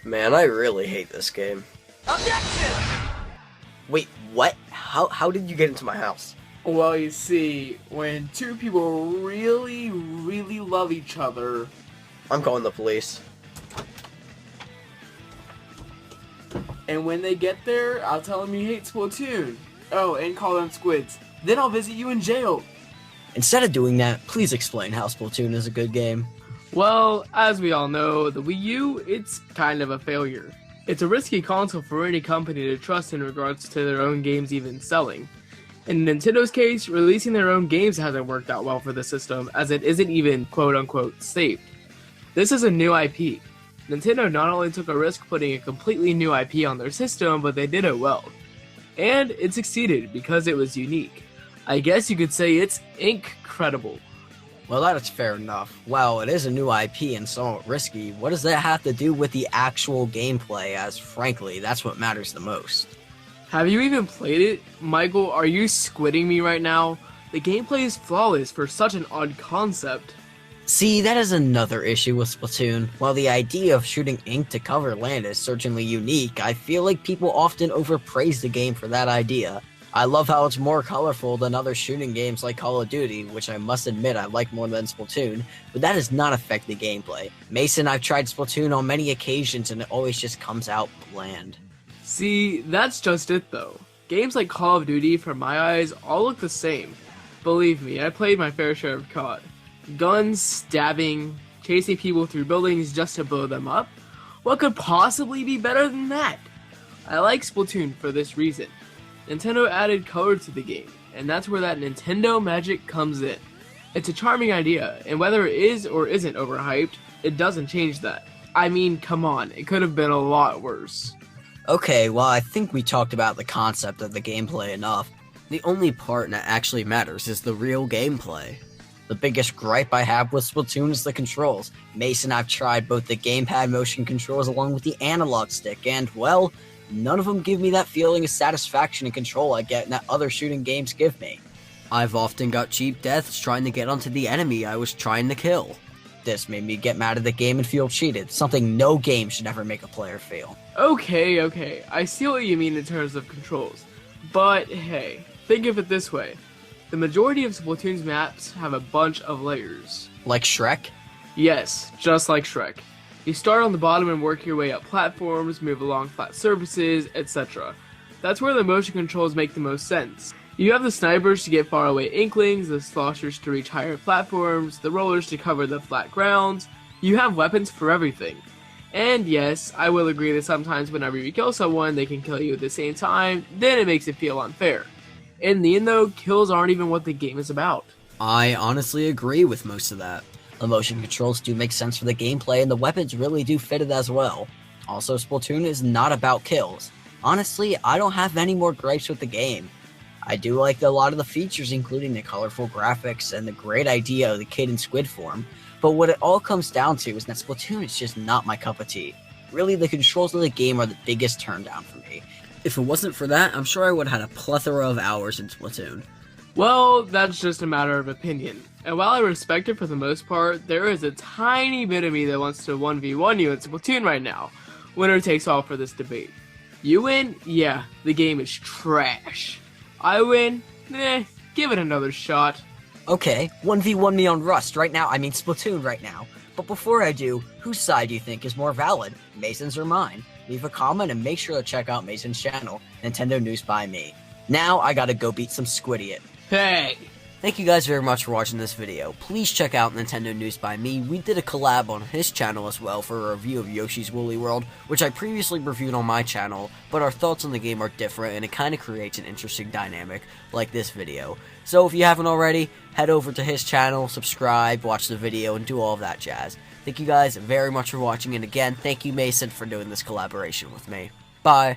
Man, I really hate this game. Objection! Wait, what? How did you get into my house? Well, you see, when two people really love each other... I'm calling the police. And when they get there, I'll tell them you hate Splatoon. Oh, and call them squids. Then I'll visit you in jail. Instead of doing that, please explain how Splatoon is a good game. Well, as we all know, the Wii U, it's kind of a failure. It's a risky console for any company to trust in regards to their own games even selling. In Nintendo's case, releasing their own games hasn't worked out well for the system, as it isn't even quote-unquote safe. This is a new IP. Nintendo not only took a risk putting a completely new IP on their system, but they did it well. And it succeeded because it was unique. I guess you could say it's incredible. Well, that's fair enough. While it is a new IP and somewhat risky, what does that have to do with the actual gameplay, as frankly, that's what matters the most. Have you even played it? Michael, are you squidding me right now? The gameplay is flawless for such an odd concept. See, that is another issue with Splatoon. While the idea of shooting ink to cover land is certainly unique, I feel like people often overpraise the game for that idea. I love how it's more colorful than other shooting games like Call of Duty, which I must admit I like more than Splatoon, but that does not affect the gameplay. Mason, I've tried Splatoon on many occasions and it always just comes out bland. See, that's just it though. Games like Call of Duty, from my eyes, all look the same. Believe me, I played my fair share of COD. Guns, stabbing, chasing people through buildings just to blow them up? What could possibly be better than that? I like Splatoon for this reason. Nintendo added color to the game, and that's where that Nintendo magic comes in. It's a charming idea, and whether it is or isn't overhyped, it doesn't change that. I mean, come on, it could have been a lot worse. Okay, well, I think we talked about the concept of the gameplay enough. The only part that actually matters is the real gameplay. The biggest gripe I have with Splatoon is the controls. Mason, I've tried both the gamepad motion controls along with the analog stick, and, well, none of them give me that feeling of satisfaction and control I get that other shooting games give me. I've often got cheap deaths trying to get onto the enemy I was trying to kill. This made me get mad at the game and feel cheated, something no game should ever make a player feel. Okay, I see what you mean in terms of controls. But hey, think of it this way. The majority of Splatoon's maps have a bunch of layers. Like Shrek? Yes, just like Shrek. You start on the bottom and work your way up platforms, move along flat surfaces, etc. That's where the motion controls make the most sense. You have the snipers to get far away inklings, the sloshers to reach higher platforms, the rollers to cover the flat grounds. You have weapons for everything. And yes, I will agree that sometimes whenever you kill someone, they can kill you at the same time, then it makes it feel unfair. In the end though, kills aren't even what the game is about. I honestly agree with most of that. The motion controls do make sense for the gameplay, and the weapons really do fit it as well. Also, Splatoon is not about kills. Honestly, I don't have any more gripes with the game. I do like a lot of the features, including the colorful graphics and the great idea of the kid in squid form, but what it all comes down to is that Splatoon is just not my cup of tea. Really, the controls of the game are the biggest turndown for me. If it wasn't for that, I'm sure I would have had a plethora of hours in Splatoon. Well, that's just a matter of opinion. And while I respect it for the most part, there is a tiny bit of me that wants to 1v1 you in Splatoon right now. Winner takes all for this debate. You win? Yeah, the game is trash. I win? Give it another shot. Okay, 1v1 me on Rust right now, I mean Splatoon right now. But before I do, whose side do you think is more valid, Mason's or mine? Leave a comment and make sure to check out Mason's channel, Nintendo News by Me. Now I gotta go beat some Squidiot. Hey! Thank you guys very much for watching this video. Please check out Nintendo News by Me. We did a collab on his channel as well for a review of Yoshis Woolly World, which I previously reviewed on my channel, but our thoughts on the game are different and it kind of creates an interesting dynamic like this video. So if you haven't already, head over to his channel, subscribe, watch the video, and do all of that jazz. Thank you guys very much for watching, and again, thank you Mason for doing this collaboration with me. Bye.